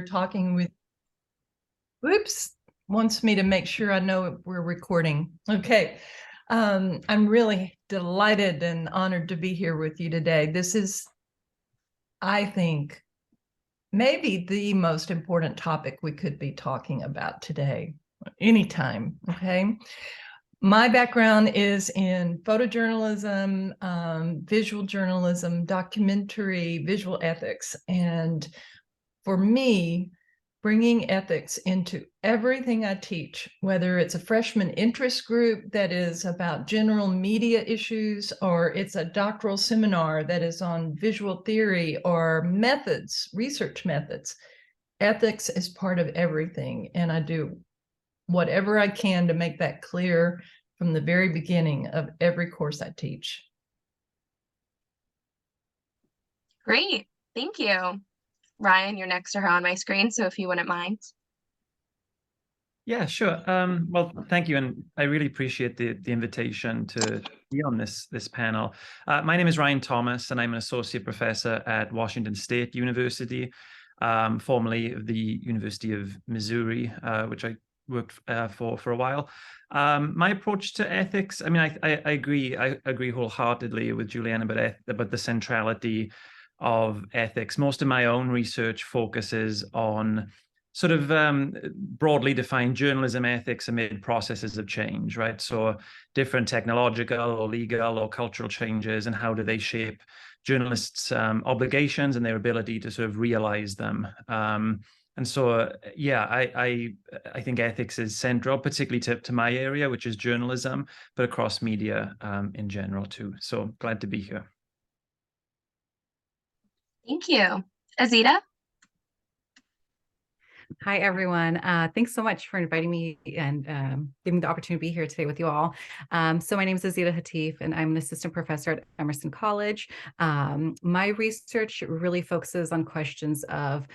talking with, whoops, wants me to make sure I know we're recording. Okay. I'm really delighted and honored to be here with you today. This is, I think, maybe the most important topic we could be talking about today, anytime, okay? My background is in photojournalism, visual journalism, documentary, visual ethics. And for me, bringing ethics into everything I teach, whether it's a freshman interest group that is about general media issues, or it's a doctoral seminar that is on visual theory or methods, research methods, ethics is part of everything. And I do whatever I can to make that clear from the very beginning of every course I teach. Great, thank you. Ryan, you're next to her on my screen, so if you wouldn't mind. Yeah, sure. Well, thank you, and I really appreciate the invitation to be on this panel. My name is Ryan Thomas, and I'm an associate professor at Washington State University, formerly of the University of Missouri, which I worked for a while. My approach to ethics, I mean, I agree wholeheartedly with Julianne about the centrality of ethics. Most of my own research focuses on sort of broadly defined journalism ethics amid processes of change, right? So different technological or legal or cultural changes, and how do they shape journalists' obligations and their ability to sort of realize them. And so, yeah, I think ethics is central, particularly to my area, which is journalism, but across media in general too. So glad to be here. Thank you. Azita? Hi, everyone. Thanks so much for inviting me and giving me the opportunity to be here today with you all. So my name is Azita Hatif, and I'm an assistant professor at Emerson College. My research really focuses on questions of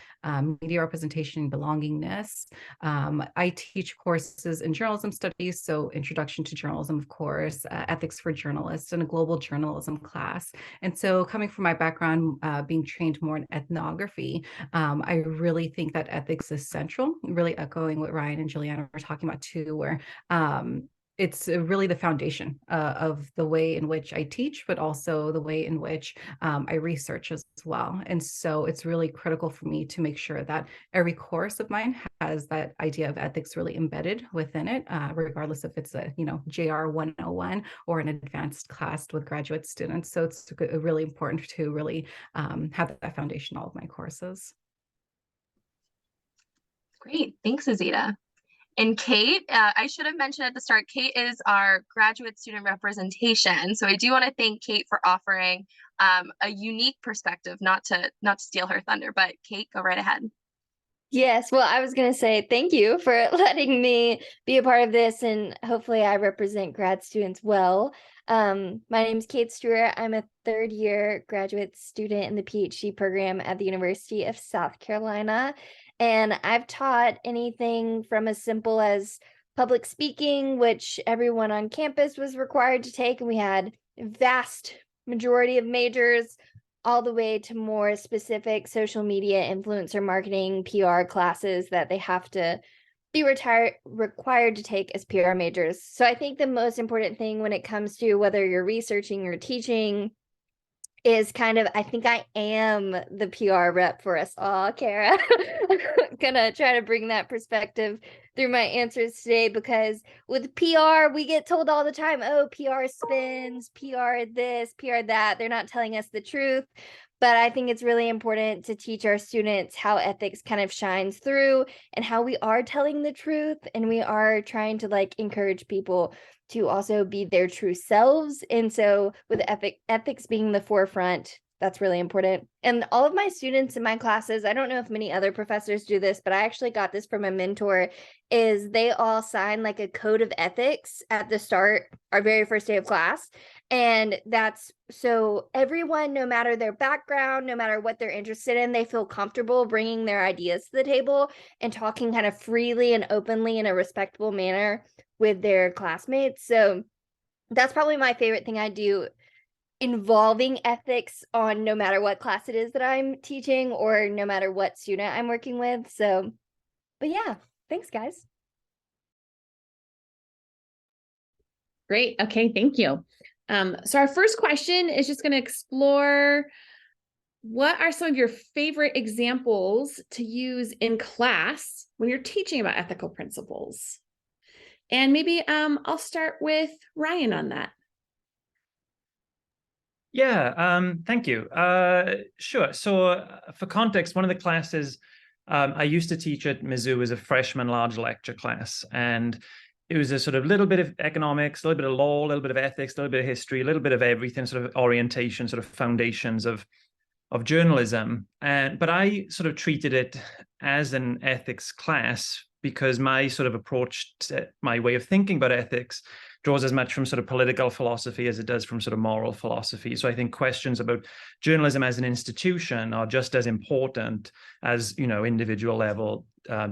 media representation and belongingness. I teach courses in journalism studies, so Introduction to Journalism, of course, Ethics for Journalists, and a global journalism class. And so coming from my background, being trained more in ethnography, I really think that ethics is central, really echoing what Ryan and Juliana were talking about too, where it's really the foundation of the way in which I teach, but also the way in which I research as well. And so it's really critical for me to make sure that every course of mine has that idea of ethics really embedded within it, regardless if it's a JR 101 or an advanced class with graduate students. So it's really important to really have that foundation in all of my courses. Great, thanks, Azita. And Kate, I should have mentioned at the start, Kate is our graduate student representation. So I do want to thank Kate for offering a unique perspective, not to steal her thunder, but Kate, go right ahead. Yes, well, I was going to say thank you for letting me be a part of this, and hopefully I represent grad students well. My name is Kate Stewart. I'm a third-year graduate student in the PhD program at the University of South Carolina. And I've taught anything from as simple as public speaking, which everyone on campus was required to take, and we had a vast majority of majors, all the way to more specific social media, influencer marketing, PR classes that they have to be required to take as PR majors. So I think the most important thing when it comes to whether you're researching or teaching is kind of, I think I am the PR rep for us all, Kara. I'm gonna try to bring that perspective through my answers today, because with PR, we get told all the time, oh, PR spins, PR this, PR that. They're not telling us the truth. But I think it's really important to teach our students how ethics kind of shines through and how we are telling the truth, and we are trying to encourage people to also be their true selves. And so with ethics being the forefront, that's really important. And all of my students in my classes, I don't know if many other professors do this, but I actually got this from a mentor, is they all sign a code of ethics at the start, our very first day of class. And that's so everyone, no matter their background, no matter what they're interested in, they feel comfortable bringing their ideas to the table and talking kind of freely and openly in a respectable manner with their classmates. So that's probably my favorite thing I do involving ethics on no matter what class it is that I'm teaching or no matter what student I'm working with. So, but yeah, thanks guys. Great. Okay, thank you. So our first question is just going to explore what are some of your favorite examples to use in class when you're teaching about ethical principles? And maybe I'll start with Ryan on that. Yeah, thank you. Sure. So for context, one of the classes I used to teach at Mizzou as a freshman large lecture class, and it was a sort of little bit of economics, a little bit of law, a little bit of ethics, a little bit of history, a little bit of everything, sort of orientation, sort of foundations of journalism. But I sort of treated it as an ethics class because my sort of approach to my way of thinking about ethics draws as much from sort of political philosophy as it does from sort of moral philosophy. So I think questions about journalism as an institution are just as important as, you know, individual level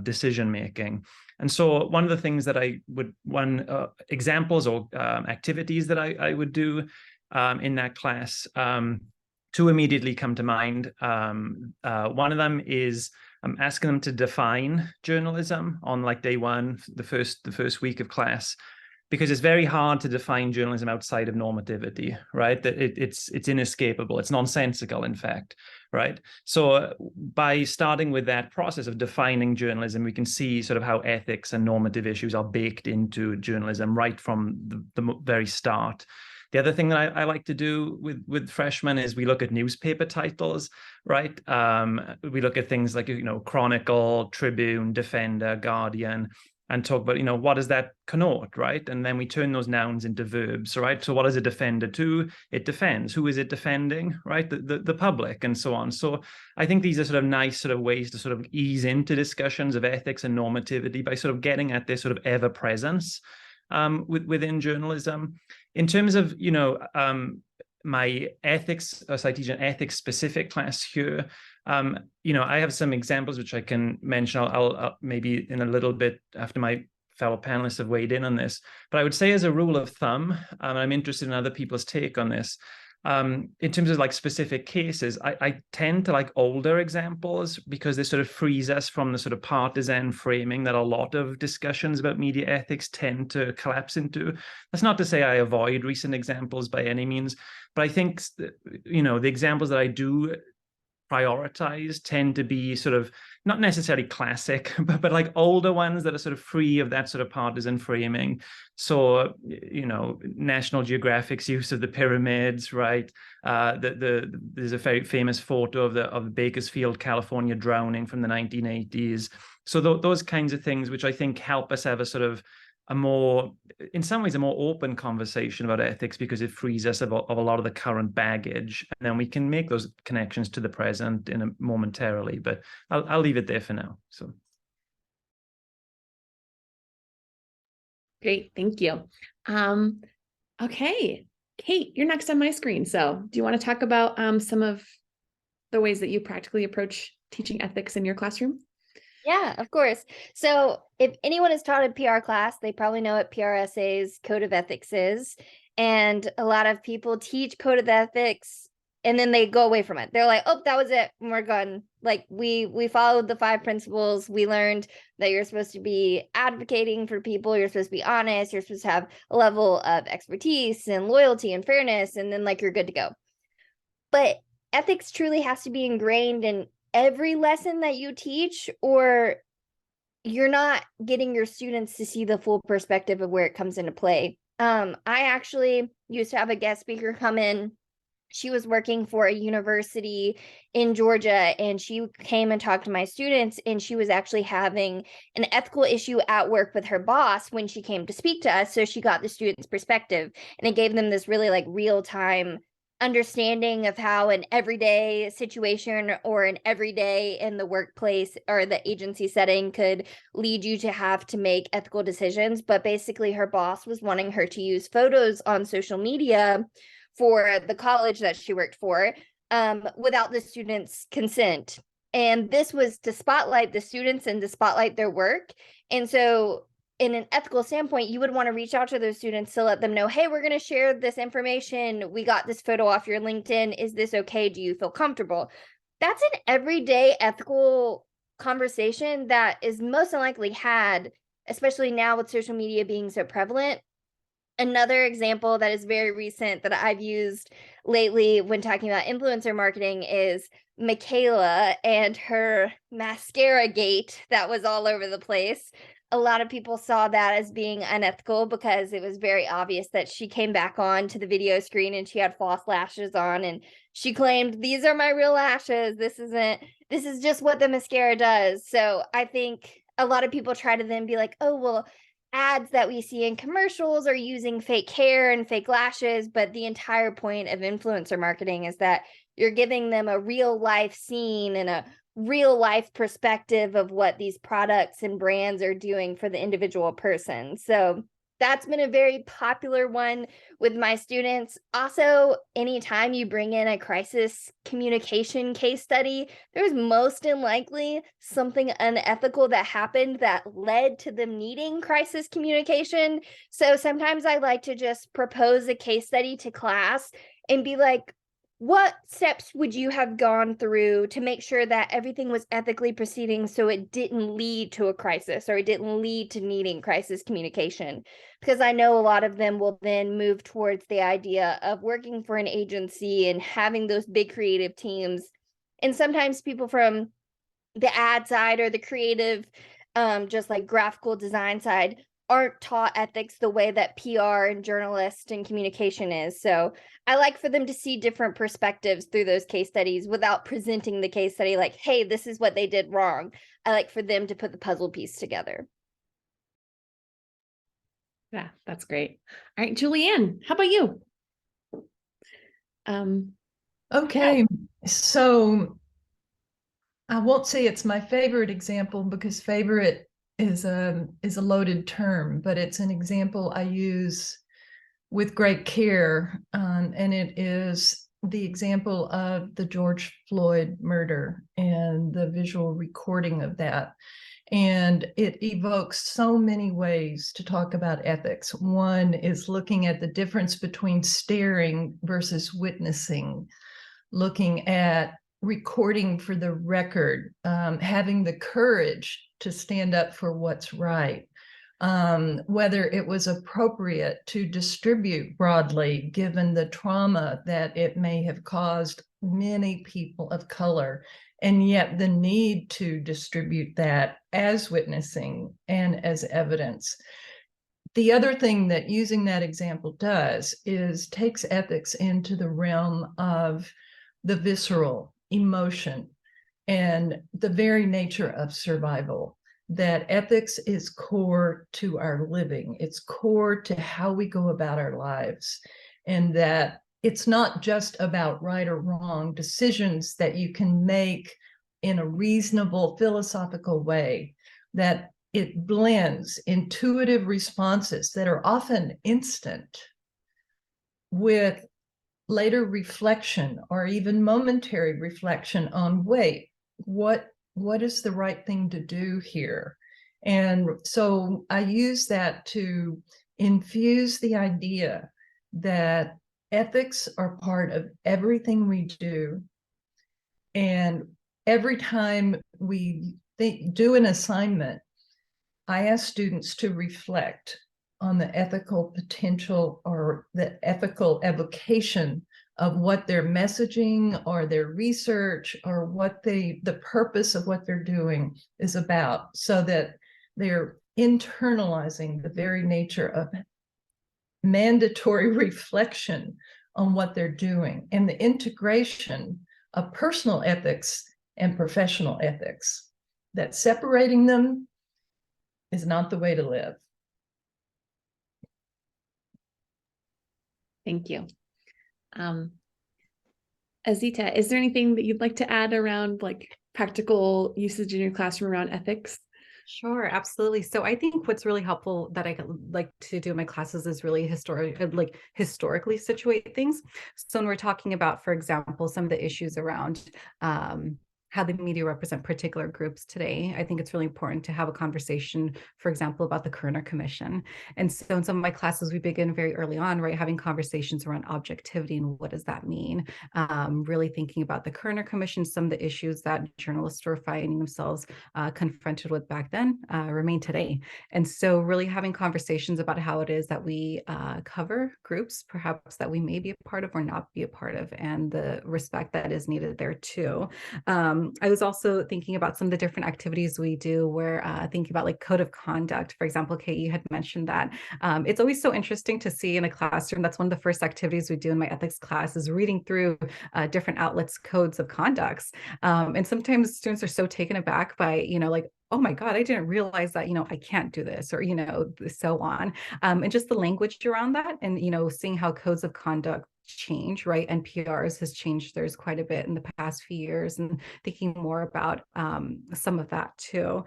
decision making. And so one of the things that examples or activities that I would do in that class, two immediately come to mind. One of them is I'm asking them to define journalism on like day one, the first week of class, because it's very hard to define journalism outside of normativity, right? That it's inescapable. It's nonsensical, in fact, right? So by starting with that process of defining journalism, we can see sort of how ethics and normative issues are baked into journalism right from the very start. The other thing that I like to do with freshmen is we look at newspaper titles, right? We look at things like, you know, Chronicle, Tribune, Defender, Guardian, and talk about, you know, what does that connote, right? And then we turn those nouns into verbs, right? So what does a defender do? It defends. Who is it defending, right? The public and so on. So I think these are sort of nice sort of ways to sort of ease into discussions of ethics and normativity by sort of getting at this sort of ever presence within journalism. In terms of, you know, my ethics, so I teach an ethics specific class here. You know, I have some examples which I can mention. I'll maybe in a little bit after my fellow panelists have weighed in on this. But I would say as a rule of thumb, I'm interested in other people's take on this. In terms of like specific cases, I tend to like older examples because they sort of frees us from the sort of partisan framing that a lot of discussions about media ethics tend to collapse into. That's not to say I avoid recent examples by any means, but I think, you know, the examples that I do prioritize tend to be sort of not necessarily classic, but like older ones that are sort of free of that sort of partisan framing. So, you know, National Geographic's use of the pyramids, right? There's a very famous photo of the Bakersfield, California drowning from the 1980s. So those kinds of things, which I think help us have a sort of in some ways, a more open conversation about ethics because it frees us of a lot of the current baggage, and then we can make those connections to the present momentarily. But I'll leave it there for now. So, Great, thank you. Okay, Kate, you're next on my screen. So, do you want to talk about some of the ways that you practically approach teaching ethics in your classroom? Yeah, of course. So if anyone has taught a PR class, they probably know what PRSA's Code of Ethics is. And a lot of people teach Code of Ethics and then they go away from it. They're like, oh, that was it. And we're done. Like we followed the 5 principles. We learned that you're supposed to be advocating for people. You're supposed to be honest. You're supposed to have a level of expertise and loyalty and fairness. And then like, you're good to go. But ethics truly has to be ingrained in every lesson that you teach, or you're not getting your students to see the full perspective of where it comes into play. I actually used to have a guest speaker come in. She was working for a university in Georgia, and she came and talked to my students, and she was actually having an ethical issue at work with her boss when she came to speak to us. So she got the students' perspective, and it gave them this really like real-time understanding of how an everyday situation or an everyday in the workplace or the agency setting could lead you to have to make ethical decisions. But basically her boss was wanting her to use photos on social media for the college that she worked for without the students' consent. And this was to spotlight the students and to spotlight their work. And so in an ethical standpoint, you would want to reach out to those students to let them know, hey, we're going to share this information. We got this photo off your LinkedIn. Is this okay? Do you feel comfortable? That's an everyday ethical conversation that is most likely had, especially now with social media being so prevalent. Another example that is very recent that I've used lately when talking about influencer marketing is Michaela and her mascara gate that was all over the place. A lot of people saw that as being unethical because it was very obvious that she came back on to the video screen and she had false lashes on, and she claimed, these are my real lashes. This is just what the mascara does. So I think a lot of people try to then be like, oh, well, ads that we see in commercials are using fake hair and fake lashes, but the entire point of influencer marketing is that you're giving them a real life scene and a real life perspective of what these products and brands are doing for the individual person. So that's been a very popular one with my students. Also, anytime you bring in a crisis communication case study, there's most likely something unethical that happened that led to them needing crisis communication. So sometimes I like to just propose a case study to class and be like, what steps would you have gone through to make sure that everything was ethically proceeding so it didn't lead to a crisis or it didn't lead to needing crisis communication? Because I know a lot of them will then move towards the idea of working for an agency and having those big creative teams. And sometimes people from the ad side or the creative, just like graphical design side, aren't taught ethics the way that PR and journalist and communication is. So I like for them to see different perspectives through those case studies without presenting the case study like, hey, this is what they did wrong. I like for them to put the puzzle piece together. Yeah, that's great. All right, Julianne, how about you? Okay, so I won't say it's my favorite example because favorite is a loaded term, but it's an example I use with great care, and it is the example of the George Floyd murder and the visual recording of that. And it evokes so many ways to talk about ethics. One is looking at the difference between staring versus witnessing, looking at recording for the record, having the courage to stand up for what's right, whether it was appropriate to distribute broadly given the trauma that it may have caused many people of color, and yet the need to distribute that as witnessing and as evidence. The other thing that using that example does is takes ethics into the realm of the visceral emotion and the very nature of survival. That ethics is core to our living. It's core to how we go about our lives. And that it's not just about right or wrong decisions that you can make in a reasonable philosophical way, that it blends intuitive responses that are often instant with later reflection or even momentary reflection on, wait, what is the right thing to do here? And so I use that to infuse the idea that ethics are part of everything we do. And every time we do an assignment, I ask students to reflect on the ethical potential or the ethical evocation of what their messaging or their research or what the purpose of what they're doing is about, so that they're internalizing the very nature of mandatory reflection on what they're doing and the integration of personal ethics and professional ethics, that separating them is not the way to live. Thank you. Azita, is there anything that you'd like to add around like practical usage in your classroom around ethics? Sure, absolutely. So I think what's really helpful that I like to do in my classes is really historically situate things. So when we're talking about, for example, some of the issues around how the media represent particular groups today, I think it's really important to have a conversation, for example, about the Kerner Commission. And so in some of my classes, we begin very early on, right, having conversations around objectivity and what does that mean? Really thinking about the Kerner Commission, some of the issues that journalists were finding themselves confronted with back then remain today. And so really having conversations about how it is that we cover groups, perhaps that we may be a part of or not be a part of, and the respect that is needed there too. I was also thinking about some of the different activities we do where thinking about like code of conduct, for example, Kate, you had mentioned that. It's always so interesting to see in a classroom. That's one of the first activities we do in my ethics class is reading through different outlets' codes of conducts. And sometimes students are so taken aback by, like, oh my God, I didn't realize that, I can't do this, or, so on. And just the language around that and, seeing how codes of conduct change, right? NPR's has changed theirs quite a bit in the past few years, and thinking more about some of that too.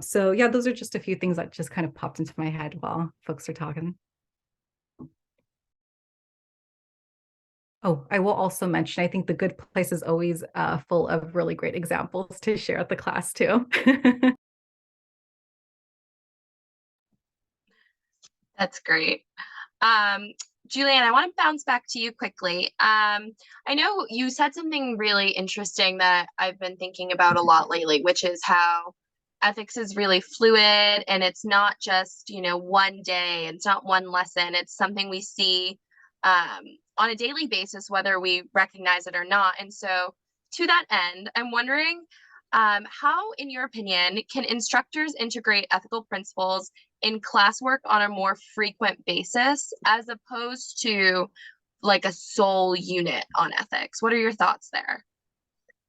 So yeah, those are just a few things that just kind of popped into my head while folks are talking. Oh, I will also mention, I think the good place is always full of really great examples to share at the class too. That's great. Julianne, I want to bounce back to you quickly. I know you said something really interesting that I've been thinking about a lot lately, which is how ethics is really fluid, and it's not just, one day, it's not one lesson, it's something we see on a daily basis, whether we recognize it or not. And so to that end, I'm wondering, how, in your opinion, can instructors integrate ethical principles in classwork on a more frequent basis, as opposed to like a sole unit on ethics? What are your thoughts there?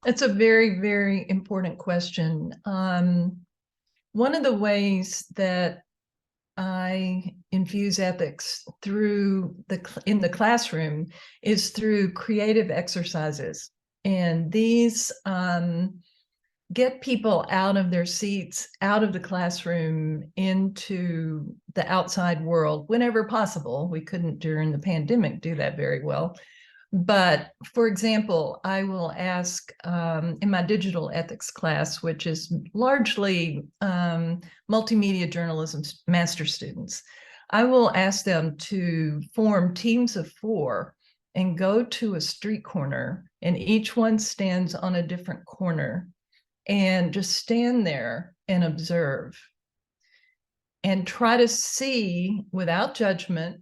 It's a very, very important question. One of the ways that I infuse ethics in the classroom is through creative exercises. And these get people out of their seats, out of the classroom, into the outside world whenever possible. We couldn't during the pandemic do that very well. But for example, I will ask in my digital ethics class, which is largely multimedia journalism master students, I will ask them to form teams of 4 and go to a street corner, and each one stands on a different corner, and just stand there and observe and try to see without judgment.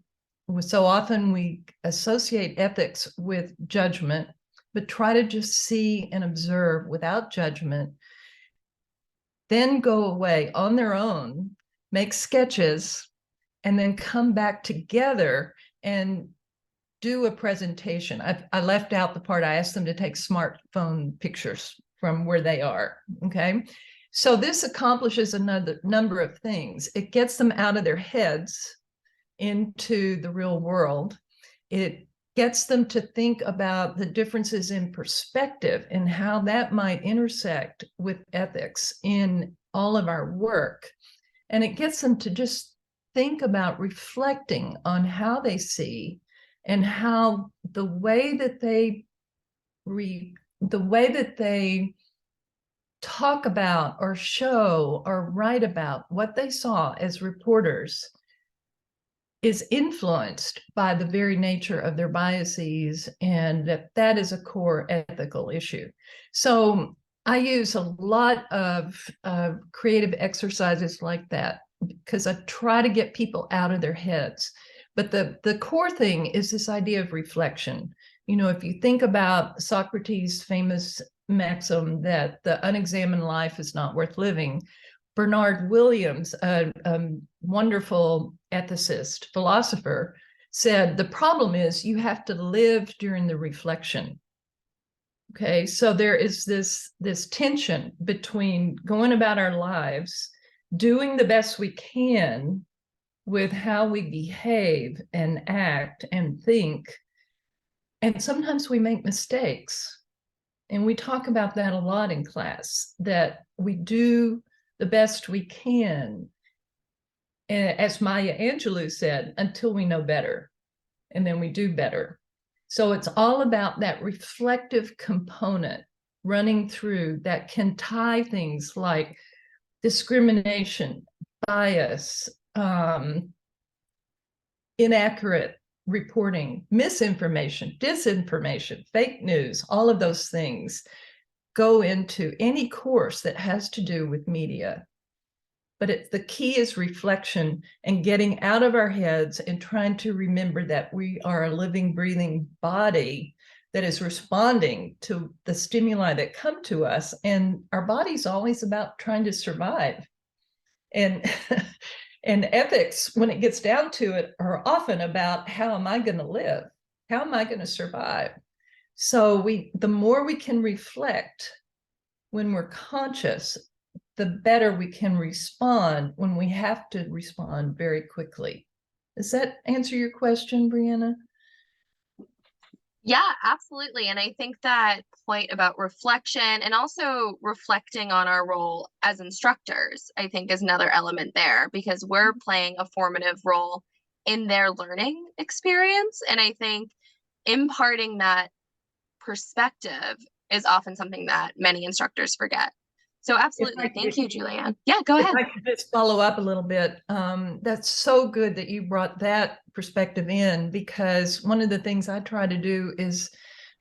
So often we associate ethics with judgment, but try to just see and observe without judgment, then go away on their own, make sketches, and then come back together and do a presentation. I left out the part I asked them to take smartphone pictures from where they are, okay? So this accomplishes another number of things. It gets them out of their heads into the real world. It gets them to think about the differences in perspective and how that might intersect with ethics in all of our work. And it gets them to just think about reflecting on how they see and how the way that they talk about or show or write about what they saw as reporters is influenced by the very nature of their biases, and that is a core ethical issue. So I use a lot of creative exercises like that because I try to get people out of their heads. But the core thing is this idea of reflection. If you think about Socrates' famous maxim that the unexamined life is not worth living, Bernard Williams, a wonderful ethicist, philosopher, said the problem is you have to live during the reflection. Okay, so there is this tension between going about our lives, doing the best we can with how we behave and act and think, and sometimes we make mistakes. And we talk about that a lot in class, that we do the best we can, as Maya Angelou said, until we know better, and then we do better. So it's all about that reflective component running through that can tie things like discrimination, bias, inaccurate reporting, misinformation, disinformation, fake news, all of those things go into any course that has to do with media. But the key is reflection and getting out of our heads and trying to remember that we are a living, breathing body that is responding to the stimuli that come to us. And our body's always about trying to survive. And, and ethics, when it gets down to it, are often about how am I going to live? How am I going to survive? So the more we can reflect when we're conscious, the better we can respond when we have to respond very quickly. Does that answer your question, Brianna? Yeah, absolutely. And I think that point about reflection and also reflecting on our role as instructors, I think is another element there, because we're playing a formative role in their learning experience. And I think imparting that perspective is often something that many instructors forget. So absolutely. Thank you, Julianne. Yeah, go ahead. If I could just follow up a little bit. That's so good that you brought that perspective in, because one of the things I try to do is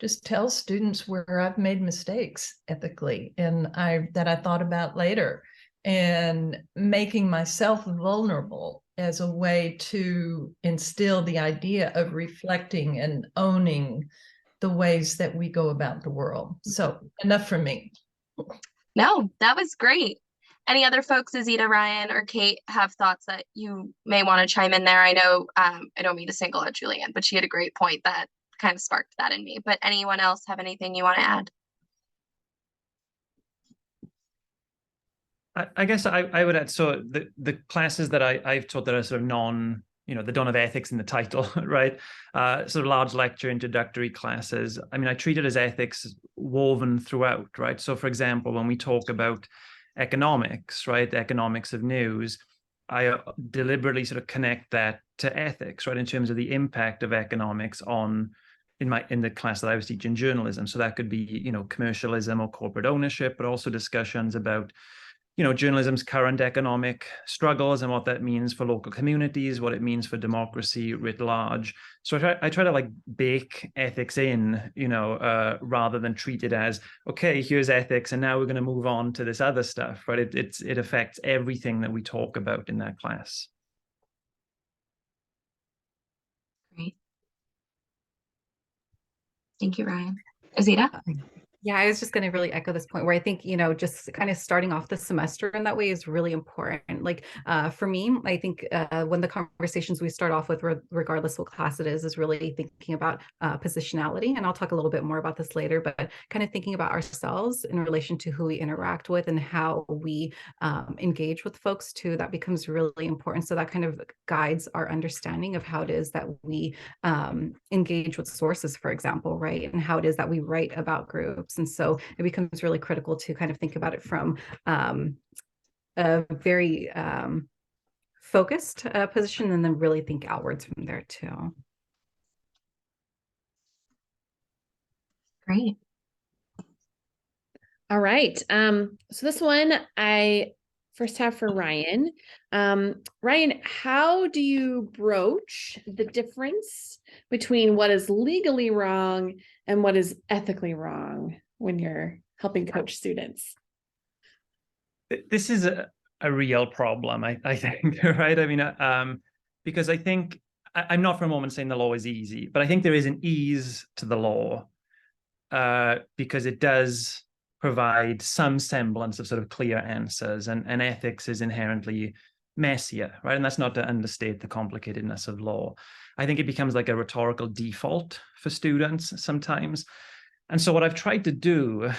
just tell students where I've made mistakes ethically and that I thought about later, and making myself vulnerable as a way to instill the idea of reflecting and owning the ways that we go about the world. So enough from me. No, that was great. Any other folks, Azita, Ryan, or Kate, have thoughts that you may want to chime in there? I know I don't mean to single out Julianne, but she had a great point that kind of sparked that in me. But anyone else have anything you want to add? I guess I would add, so the classes that I've taught that are sort of they don't have ethics in the title, right? Sort of large lecture introductory classes. I mean, I treat it as ethics woven throughout, right? So for example, when we talk about economics, right? The economics of news, I deliberately sort of connect that to ethics, right? In terms of the impact of economics in the class that I was teaching journalism. So that could be, commercialism or corporate ownership, but also discussions about journalism's current economic struggles and what that means for local communities, what it means for democracy writ large. So I try to like bake ethics in, rather than treat it as, okay, here's ethics, and now we're going to move on to this other stuff, right? It affects everything that we talk about in that class. Great. Thank you, Ryan. Azita? Yeah, I was just going to really echo this point where I think, just kind of starting off the semester in that way is really important. Like for me, I think when the conversations we start off with, regardless what class it is really thinking about positionality. And I'll talk a little bit more about this later, but kind of thinking about ourselves in relation to who we interact with and how we engage with folks too. That becomes really important. So that kind of guides our understanding of how it is that we engage with sources, for example, right? And how it is that we write about groups. And so it becomes really critical to kind of think about it from a very focused position, and then really think outwards from there too. Great. All right. So this one I first have for Ryan. Ryan, how do you broach the difference between what is legally wrong and what is ethically wrong when you're helping coach students? This is a real problem, I think, right? I mean, because I think, I'm not for a moment saying the law is easy, but I think there is an ease to the law because it does provide some semblance of sort of clear answers, and ethics is inherently messier, right? And that's not to understate the complicatedness of law. I think it becomes like a rhetorical default for students sometimes. And so what I've tried to do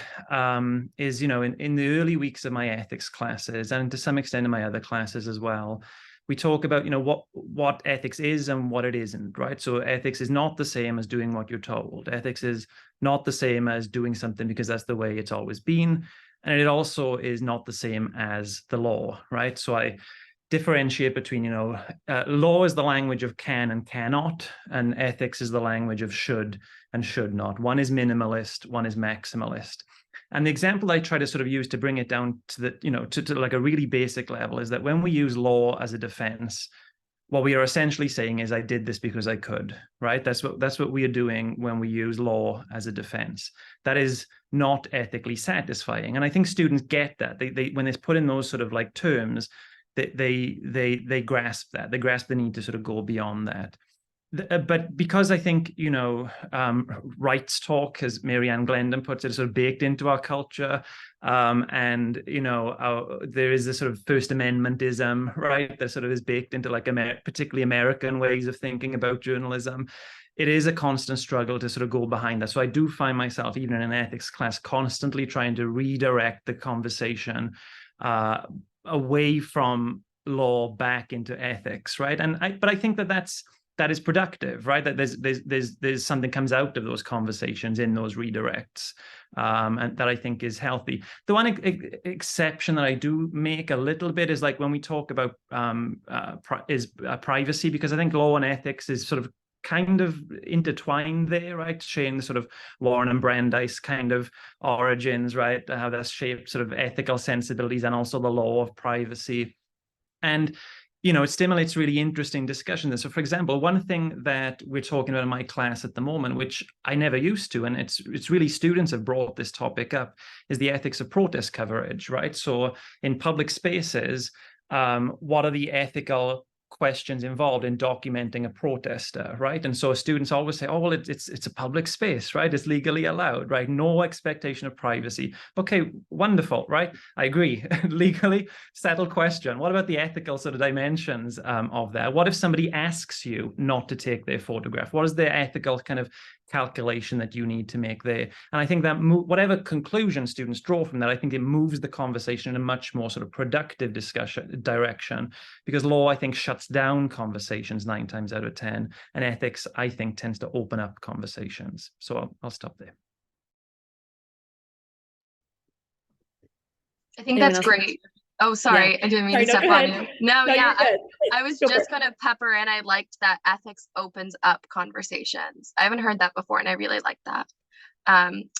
is, in the early weeks of my ethics classes, and to some extent in my other classes as well, we talk about, what ethics is and what it isn't, right? So ethics is not the same as doing what you're told. Ethics is not the same as doing something because that's the way it's always been. And it also is not the same as the law, right? So I differentiate between, law is the language of can and cannot, and ethics is the language of should and should not. One is minimalist, one is maximalist. And the example I try to sort of use to bring it down to the, to like a really basic level is that when we use law as a defense, what we are essentially saying is I did this because I could, right? That's what we are doing when we use law as a defense. That is not ethically satisfying. And I think students get that. They when it's put in those sort of like terms, they grasp that. They grasp the need to sort of go beyond that. But because I think, rights talk, as Marianne Glendon puts it, is sort of baked into our culture. And, there is this sort of First Amendmentism, right, that sort of is baked into like particularly American ways of thinking about journalism. It is a constant struggle to sort of go behind that. So I do find myself, even in an ethics class, constantly trying to redirect the conversation away from law back into ethics, right? But I think that is productive, right? That there's something comes out of those conversations in those redirects, and that I think is healthy. The one exception that I do make a little bit is like when we talk about privacy, because I think law and ethics is sort of kind of intertwined there, right? Sharing the sort of Warren and Brandeis kind of origins, right? How that's shaped sort of ethical sensibilities and also the law of privacy. And it stimulates really interesting discussion. So, for example, one thing that we're talking about in my class at the moment, which I never used to, and it's really students have brought this topic up, is the ethics of protest coverage, right? So in public spaces, what are the ethical questions involved in documenting a protester, right? And so students always say, oh, well, it's a public space, right? It's legally allowed, right? No expectation of privacy. Okay, wonderful, right? I agree. Legally settled question. What about the ethical sort of dimensions of that? What if somebody asks you not to take their photograph? What is the ethical kind of calculation that you need to make there? And I think that whatever conclusion students draw from that, I think it moves the conversation in a much more sort of productive direction, because law, I think, shuts down conversations 9 times out of 10, and ethics, I think, tends to open up conversations. So I'll stop there. I think that's great. Oh, sorry. Yeah. I didn't mean to step on you. No, yeah. I was Go just going to pepper in. I liked that ethics opens up conversations. I haven't heard that before, and I really like that.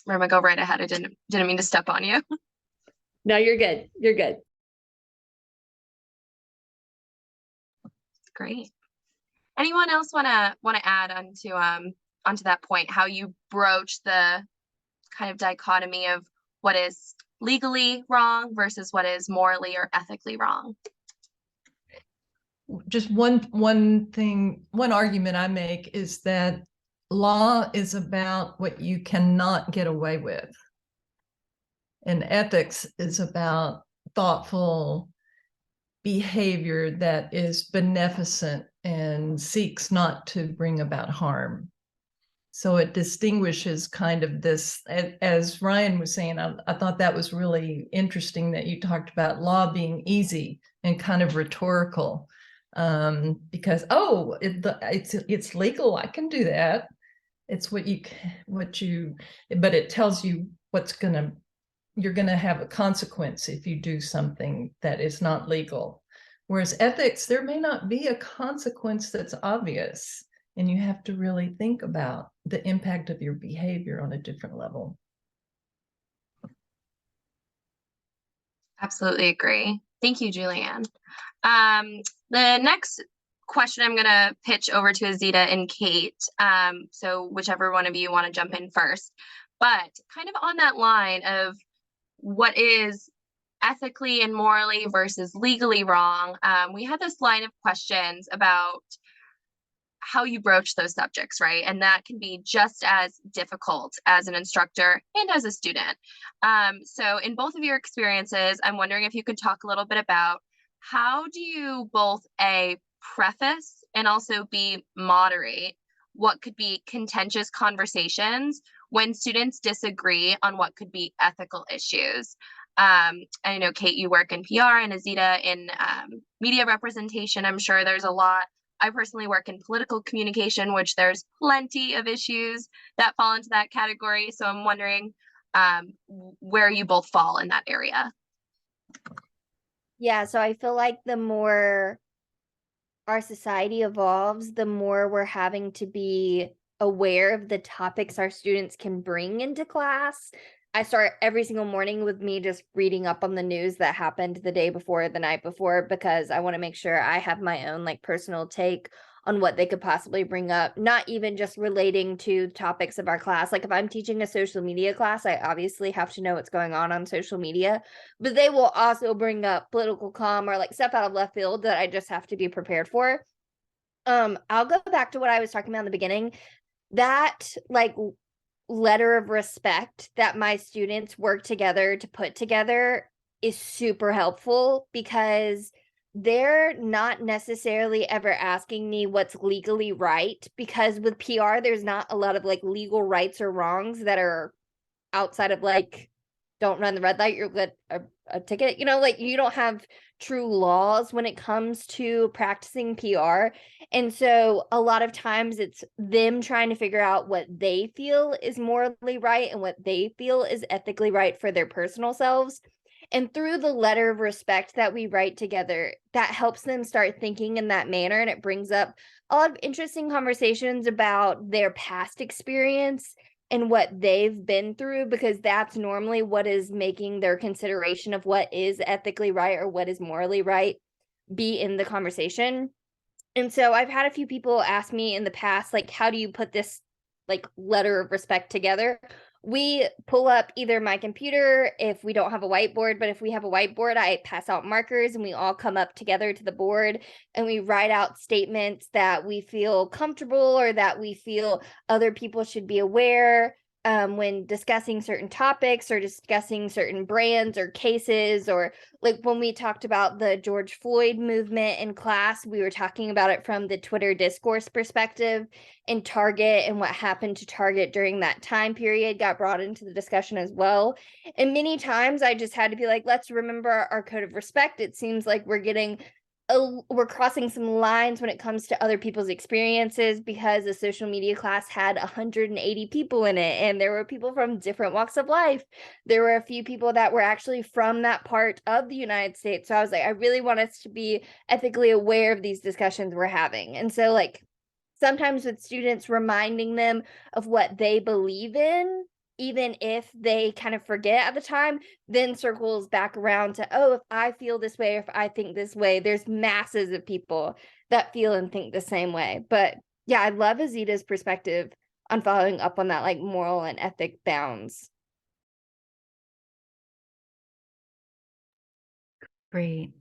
Rima, go right ahead. I didn't mean to step on you. No, you're good. You're good. Great. Anyone else want to add onto that point, how you broach the kind of dichotomy of what is legally wrong versus what is morally or ethically wrong? Just one argument I make is that law is about what you cannot get away with, and ethics is about thoughtful behavior that is beneficent and seeks not to bring about harm. So it distinguishes kind of this, as Ryan was saying, I thought that was really interesting that you talked about law being easy and kind of rhetorical, because, oh, it's legal, I can do that. It's but it tells you you're gonna have a consequence if you do something that is not legal. Whereas ethics, there may not be a consequence that's obvious, and you have to really think about the impact of your behavior on a different level. Absolutely agree. Thank you, Julianne. The next question I'm going to pitch over to Azita and Kate. So whichever one of you want to jump in first, but kind of on that line of what is ethically and morally versus legally wrong. We had this line of questions about how you broach those subjects, right? And that can be just as difficult as an instructor and as a student. So in both of your experiences, I'm wondering if you could talk a little bit about how do you both A, preface and also B, moderate what could be contentious conversations when students disagree on what could be ethical issues. I know, Kate, you work in PR, and Azita in media representation. I'm sure there's a lot. I personally work in political communication, which there's plenty of issues that fall into that category. So I'm wondering where you both fall in that area. Yeah, so I feel like the more our society evolves, the more we're having to be aware of the topics our students can bring into class. I start every single morning with me just reading up on the news that happened the day before, the night before, because I want to make sure I have my own like personal take on what they could possibly bring up, not even just relating to topics of our class. Like if I'm teaching a social media class, I obviously have to know what's going on social media, but they will also bring up political comm or like stuff out of left field that I just have to be prepared for. I'll go back to what I was talking about in the beginning. That like letter of respect that my students work together to put together is super helpful, because they're not necessarily ever asking me what's legally right, because with PR there's not a lot of like legal rights or wrongs that are outside of like, don't run the red light, you'll get a ticket, like you don't have true laws when it comes to practicing PR. And so a lot of times it's them trying to figure out what they feel is morally right and what they feel is ethically right for their personal selves. And through the letter of respect that we write together, that helps them start thinking in that manner. And it brings up a lot of interesting conversations about their past experience and what they've been through, because that's normally what is making their consideration of what is ethically right or what is morally right be in the conversation. And so I've had a few people ask me in the past, like, how do you put this like letter of respect together? We pull up either my computer if we don't have a whiteboard, but if we have a whiteboard, I pass out markers and we all come up together to the board and we write out statements that we feel comfortable or that we feel other people should be aware when discussing certain topics or discussing certain brands or cases. Or like when we talked about the George Floyd movement in class, we were talking about it from the Twitter discourse perspective, and Target and what happened to Target during that time period got brought into the discussion as well. And many times I just had to be like, let's remember our code of respect. It seems like we're crossing some lines when it comes to other people's experiences, because the social media class had 180 people in it and there were people from different walks of life. There were a few people that were actually from that part of the United States. So I was like, I really want us to be ethically aware of these discussions we're having. And so like sometimes with students, reminding them of what they believe in, even if they kind of forget at the time, then circles back around to, oh, if I feel this way, or if I think this way, there's masses of people that feel and think the same way. But yeah, I love Azita's perspective on following up on that like moral and ethic bounds. Great.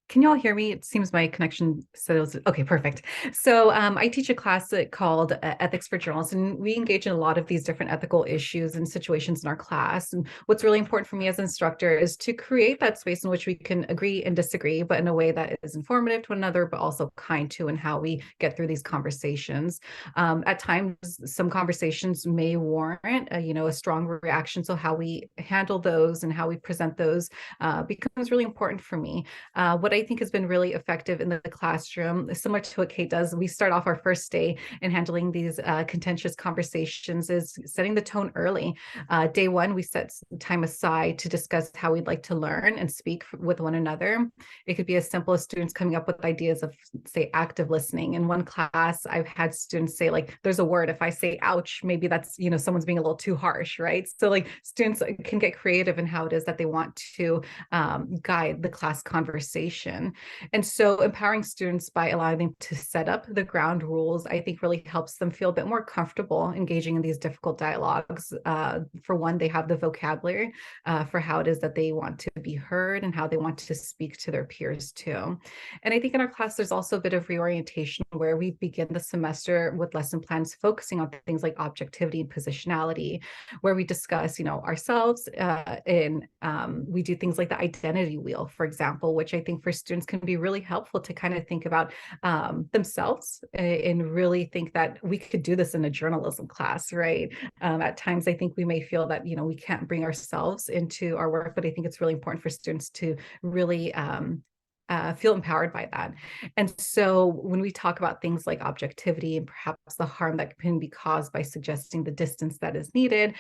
Can you all hear me? It seems my connection says, okay, perfect. So I teach a class called Ethics for Journalists, and we engage in a lot of these different ethical issues and situations in our class. And what's really important for me as an instructor is to create that space in which we can agree and disagree, but in a way that is informative to one another, but also kind to, and how we get through these conversations. At times, some conversations may warrant, a strong reaction. So how we handle those and how we present those becomes really important for me. What I think has been really effective in the classroom, similar to what Kate does, we start off our first day in handling these contentious conversations is setting the tone early. Day one, we set time aside to discuss how we'd like to learn and speak with one another. It could be as simple as students coming up with ideas of, say, active listening. In one class, I've had students say, like, there's a word, if I say ouch, maybe that's, someone's being a little too harsh, right? So like students can get creative in how it is that they want to guide the class conversation. And so empowering students by allowing them to set up the ground rules, I think really helps them feel a bit more comfortable engaging in these difficult dialogues. For one, they have the vocabulary for how it is that they want to be heard and how they want to speak to their peers too. And I think in our class, there's also a bit of reorientation where we begin the semester with lesson plans focusing on things like objectivity and positionality, where we discuss, ourselves, and we do things like the identity wheel, for example, which I think for students can be really helpful to kind of think about themselves and really think that we could do this in a journalism class, right? At times, I think we may feel that, we can't bring ourselves into our work, but I think it's really important for students to really feel empowered by that. And so when we talk about things like objectivity and perhaps the harm that can be caused by suggesting the distance that is needed,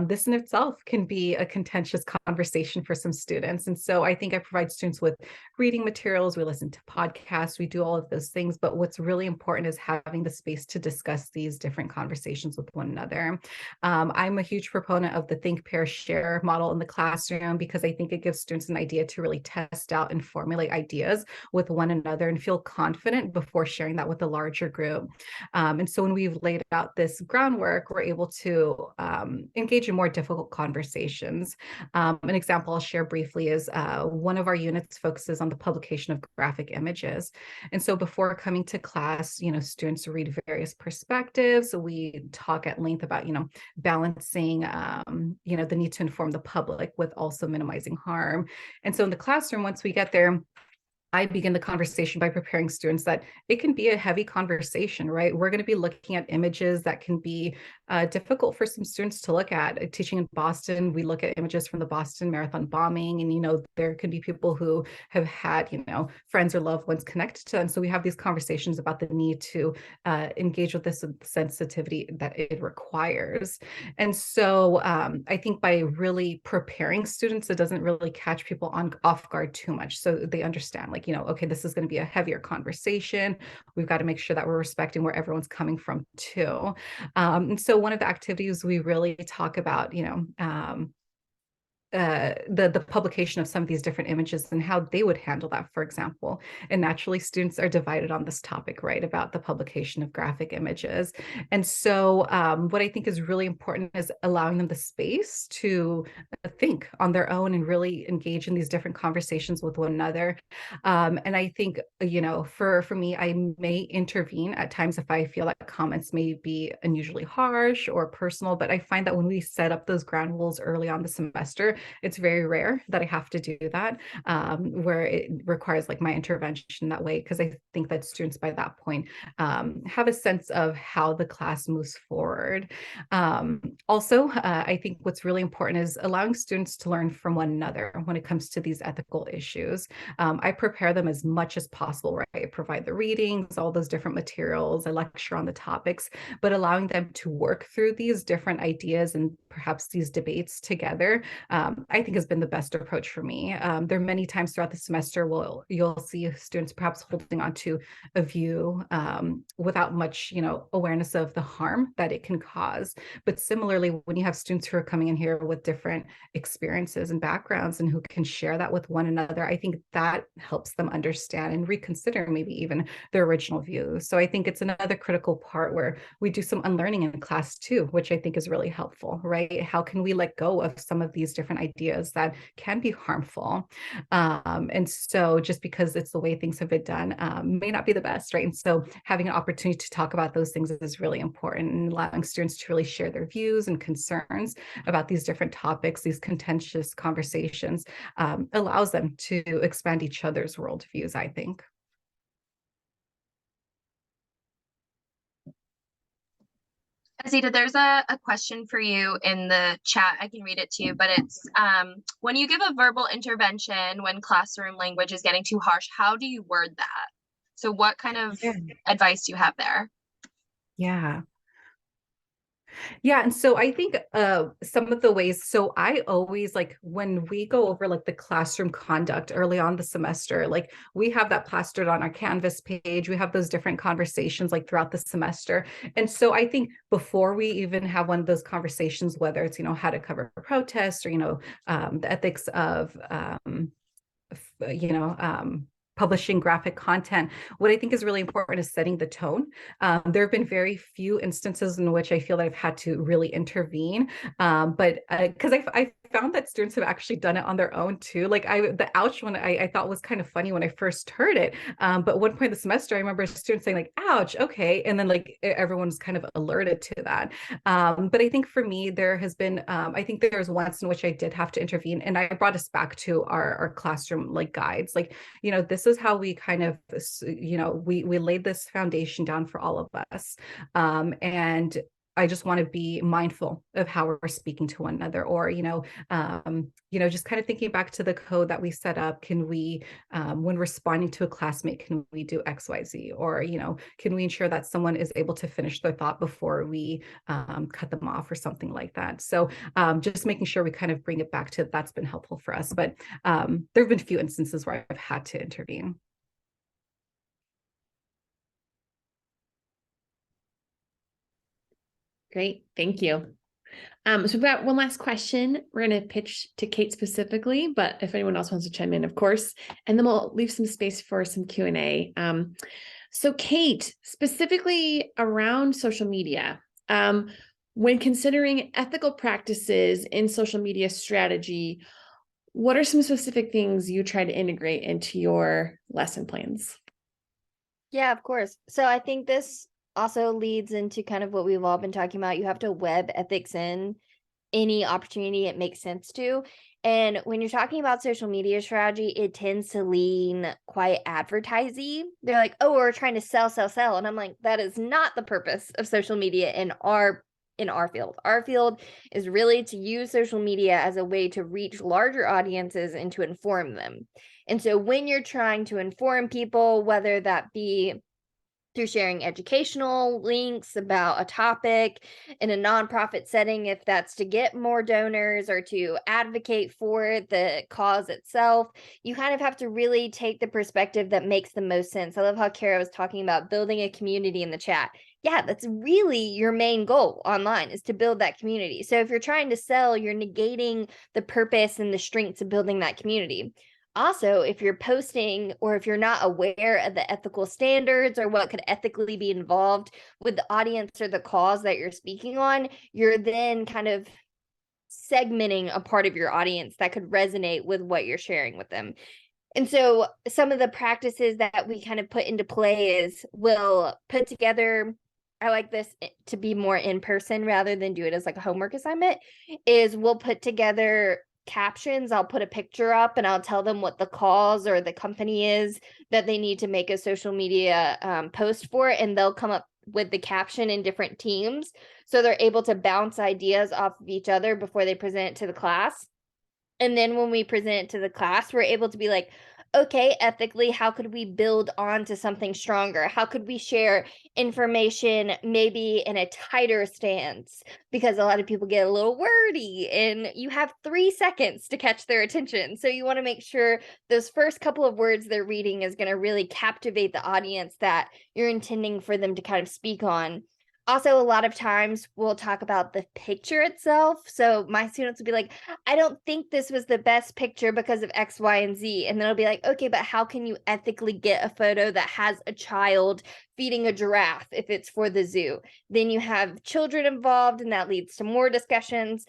this in itself can be a contentious conversation for some students. And so I think I provide students with reading materials, we listen to podcasts, we do all of those things, but what's really important is having the space to discuss these different conversations with one another. I'm a huge proponent of the think, pair, share model in the classroom because I think it gives students an idea to really test out and formulate ideas with one another and feel confident before sharing that with a larger group. And so when we've laid out this groundwork, we're able to engage in more difficult conversations. An example I'll share briefly is one of our units focuses on the publication of graphic images. And so before coming to class, students read various perspectives. We talk at length about, balancing, the need to inform the public with also minimizing harm. And so in the classroom, once we get there, I begin the conversation by preparing students that it can be a heavy conversation, right? We're going to be looking at images that can be difficult for some students to look at. Teaching in Boston, we look at images from the Boston Marathon bombing, and there could be people who have had friends or loved ones connected to them. So we have these conversations about the need to engage with this sensitivity that it requires. And so I think by really preparing students, it doesn't really catch people off guard too much, so they understand, okay, this is going to be a heavier conversation. We've got to make sure that we're respecting where everyone's coming from too. And so one of the activities we really talk about, the publication of some of these different images and how they would handle that, for example. And naturally, students are divided on this topic, right, about the publication of graphic images. And so what I think is really important is allowing them the space to think on their own and really engage in these different conversations with one another. And I think, for me, I may intervene at times if I feel that comments may be unusually harsh or personal, but I find that when we set up those ground rules early on the semester, it's very rare that I have to do that, where it requires my intervention that way, because I think that students by that point have a sense of how the class moves forward. Also, I think what's really important is allowing students to learn from one another when it comes to these ethical issues. I prepare them as much as possible, right? I provide the readings, all those different materials, I lecture on the topics, but allowing them to work through these different ideas and perhaps these debates together, I think has been the best approach for me. There are many times throughout the semester you'll see students perhaps holding on to a view without much, awareness of the harm that it can cause. But similarly, when you have students who are coming in here with different experiences and backgrounds and who can share that with one another, I think that helps them understand and reconsider maybe even their original views. So I think it's another critical part where we do some unlearning in class too, which I think is really helpful, right? How can we let go of some of these different ideas that can be harmful? And so just because it's the way things have been done may not be the best, right? And so having an opportunity to talk about those things is really important, and allowing students to really share their views and concerns about these different topics, these contentious conversations, allows them to expand each other's worldviews, I think. Azita, there's a question for you in the chat. I can read it to you, but it's when you give a verbal intervention when classroom language is getting too harsh, how do you word that? So what kind of advice do you have there? Yeah. And so I think some of the ways, so I always when we go over the classroom conduct early on the semester, we have that plastered on our Canvas page. We have those different conversations throughout the semester. And so I think before we even have one of those conversations, whether it's, how to cover protests or, the ethics of, publishing graphic content, what I think is really important is setting the tone. There have been very few instances in which I feel that I've had to really intervene, but because I found that students have actually done it on their own too. The ouch one I thought was kind of funny when I first heard it, but at one point in the semester, I remember a student saying ouch, okay, and then everyone's kind of alerted to that. But I think for me, there has been, I think there was once in which I did have to intervene, and I brought us back to our classroom guides. This is how we kind of, we laid this foundation down for all of us. And I just want to be mindful of how we're speaking to one another, or, just kind of thinking back to the code that we set up. Can we, when responding to a classmate, can we do X, Y, Z? Or, can we ensure that someone is able to finish their thought before we cut them off or something like that? So just making sure we kind of bring it back to that's been helpful for us. But there have been a few instances where I've had to intervene. Great, thank you. So we've got one last question. We're going to pitch to Kate specifically, but if anyone else wants to chime in, of course, and then we'll leave some space for some Q&A. So Kate, specifically around social media, when considering ethical practices in social media strategy, what are some specific things you try to integrate into your lesson plans? Yeah, of course. So I think this also leads into kind of what we've all been talking about. You have to web ethics in any opportunity it makes sense to. And when you're talking about social media strategy, it tends to lean quite advertising. They're like, oh, we're trying to sell. And I'm like, that is not the purpose of social media in our field. Our field is really to use social media as a way to reach larger audiences and to inform them. And so when you're trying to inform people, whether that be through sharing educational links about a topic in a nonprofit setting, if that's to get more donors or to advocate for the cause itself, you kind of have to really take the perspective that makes the most sense. I love how Kara was talking about building a community in the chat. Yeah, that's really your main goal online, is to build that community. So if you're trying to sell, you're negating the purpose and the strengths of building that community. Also, if you're posting or if you're not aware of the ethical standards or what could ethically be involved with the audience or the cause that you're speaking on, you're then kind of segmenting a part of your audience that could resonate with what you're sharing with them. And so some of the practices that we kind of put into play is we'll put together, I like this to be more in person rather than do it as like a homework assignment, is we'll put together captions. I'll put a picture up and I'll tell them what the cause or the company is that they need to make a social media post for, and they'll come up with the caption in different teams. So they're able to bounce ideas off of each other before they present it to the class. And then when we present it to the class, we're able to be like, okay, ethically, how could we build on to something stronger? How could we share information maybe in a tighter stance? Because a lot of people get a little wordy and you have 3 seconds to catch their attention. So you want to make sure those first couple of words they're reading is going to really captivate the audience that you're intending for them to kind of speak on. Also, a lot of times we'll talk about the picture itself. So my students will be like, I don't think this was the best picture because of X, Y, and Z. And then it'll be like, okay, but how can you ethically get a photo that has a child feeding a giraffe if it's for the zoo? Then you have children involved, and that leads to more discussions.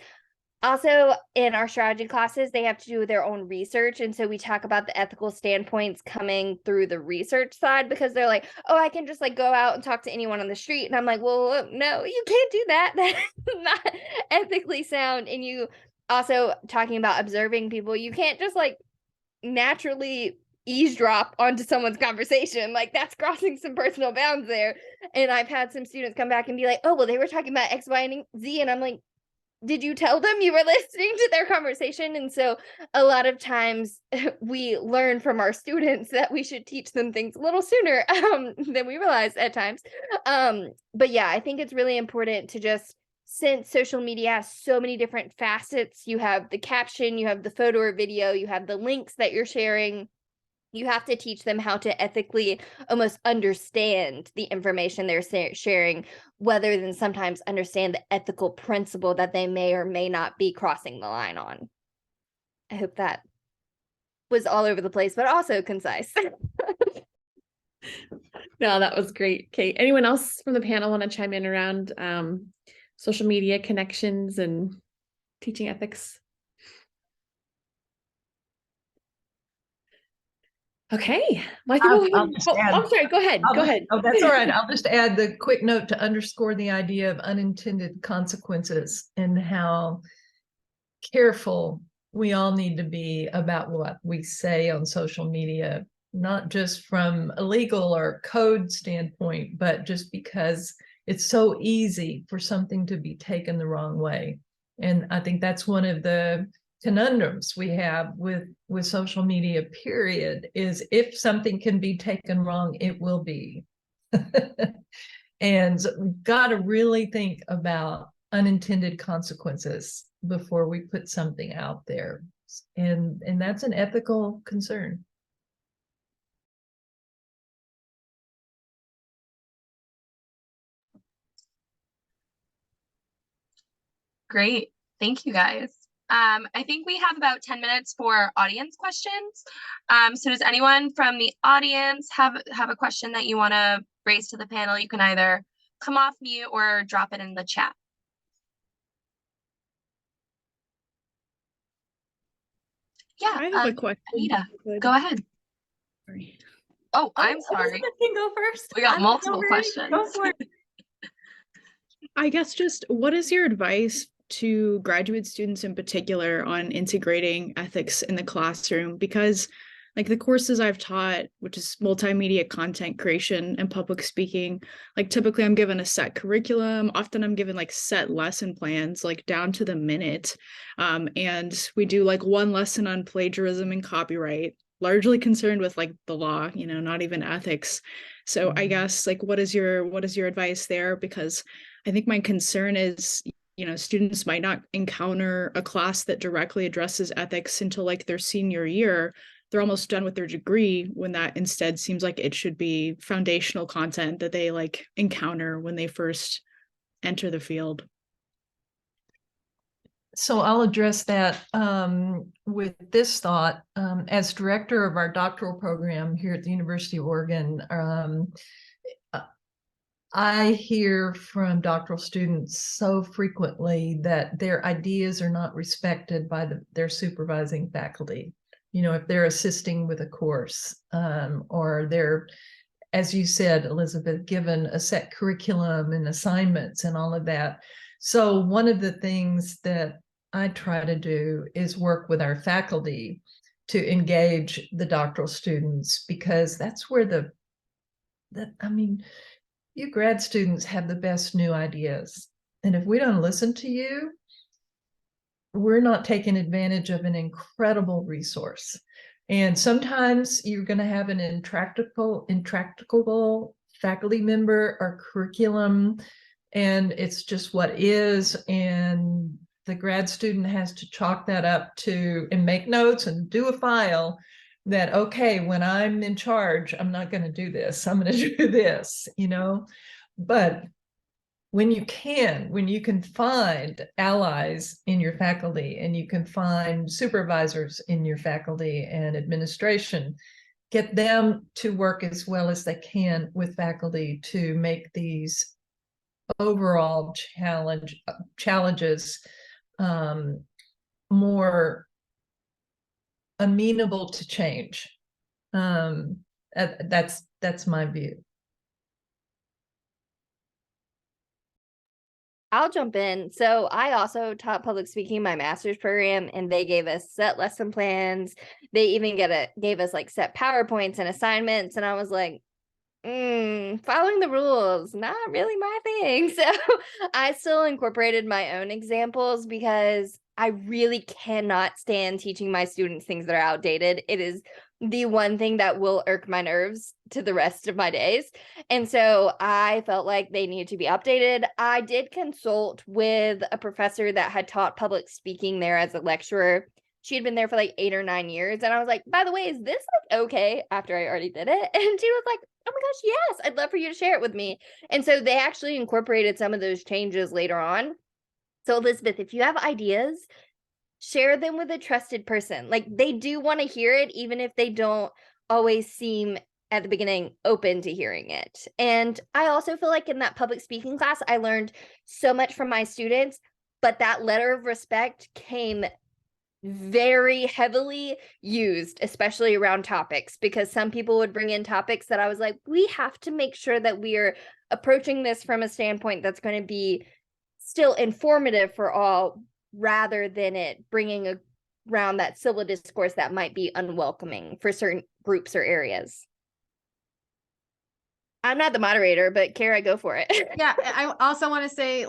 Also, in our strategy classes, they have to do their own research. And so we talk about the ethical standpoints coming through the research side, because they're like, oh, I can just like go out and talk to anyone on the street. And I'm like, well, no, you can't do that. That's not ethically sound. And you also talking about observing people, you can't just like naturally eavesdrop onto someone's conversation. Like, that's crossing some personal bounds there. And I've had some students come back and be like, oh, well, they were talking about X, Y, and Z. And I'm like, did you tell them you were listening to their conversation? And so a lot of times we learn from our students that we should teach them things a little sooner than we realize at times. But yeah, I think it's really important to just, since social media has so many different facets, you have the caption, you have the photo or video, you have the links that you're sharing. You have to teach them how to ethically almost understand the information they're sharing, rather than sometimes understand the ethical principle that they may or may not be crossing the line on. I hope that was all over the place, but also concise. No, that was great, Kate. Anyone else from the panel want to chime in around social media connections and teaching ethics? I'm sorry, go ahead. Oh, that's all right. I'll just add the quick note to underscore the idea of unintended consequences and how careful we all need to be about what we say on social media, not just from a legal or code standpoint, but just because it's so easy for something to be taken the wrong way. And I think that's one of the conundrums we have with social media, period, is if something can be taken wrong, it will be. And we've got to really think about unintended consequences before we put something out there. And that's an ethical concern. Great. Thank you, guys. I think we have about 10 minutes for audience questions. So does anyone from the audience have a question that you want to raise to the panel? You can either come off mute or drop it in the chat. Yeah, I have a question. Anita, go ahead. Sorry. Oh, I'm sorry. I can go first. We got I'm multiple sorry. questions. Go for it. I guess just what is your advice to graduate students in particular on integrating ethics in the classroom? Because like the courses I've taught, which is multimedia content creation and public speaking, like typically I'm given a set curriculum. Often I'm given like set lesson plans, like down to the minute. And we do like one lesson on plagiarism and copyright, largely concerned with like the law, you know, not even ethics. So I guess like what is your advice there? Because I think my concern is, you know, students might not encounter a class that directly addresses ethics until like their senior year. They're almost done with their degree, when that instead seems like it should be foundational content that they like encounter when they first enter the field. So I'll address that with this thought. As director of our doctoral program here at the University of Oregon, I hear from doctoral students so frequently that their ideas are not respected by their supervising faculty. You know, if they're assisting with a course, or they're, as you said, Elizabeth, given a set curriculum and assignments and all of that. So one of the things that I try to do is work with our faculty to engage the doctoral students, because that's where you grad students have the best new ideas. And if we don't listen to you, we're not taking advantage of an incredible resource. And sometimes you're going to have an intractable faculty member or curriculum, and it's just what is. And the grad student has to chalk that up to and make notes and do a file that, okay, when I'm in charge, I'm not going to do this. I'm going to do this, you know. But when you can find allies in your faculty, and you can find supervisors in your faculty and administration, get them to work as well as they can with faculty to make these overall challenges more amenable to change. That's my view. I'll jump in. So I also taught public speaking in my master's program, and they gave us set lesson plans. They even gave us like set PowerPoints and assignments. And I was like, following the rules, not really my thing. So I still incorporated my own examples, because I really cannot stand teaching my students things that are outdated. It is the one thing that will irk my nerves to the rest of my days. And so I felt like they needed to be updated. I did consult with a professor that had taught public speaking there as a lecturer. She had been there for like 8 or 9 years. And I was like, by the way, is this like okay, after I already did it? And she was like, oh my gosh, yes, I'd love for you to share it with me. And so they actually incorporated some of those changes later on. So Elizabeth, if you have ideas, share them with a trusted person. Like, they do want to hear it, even if they don't always seem at the beginning open to hearing it. And I also feel like in that public speaking class, I learned so much from my students, but that letter of respect came very heavily used, especially around topics, because some people would bring in topics that I was like, we have to make sure that we are approaching this from a standpoint that's going to be still informative for all, rather than it bringing around that civil discourse that might be unwelcoming for certain groups or areas. I'm not the moderator, but Kara, go for it. Yeah, I also want to say,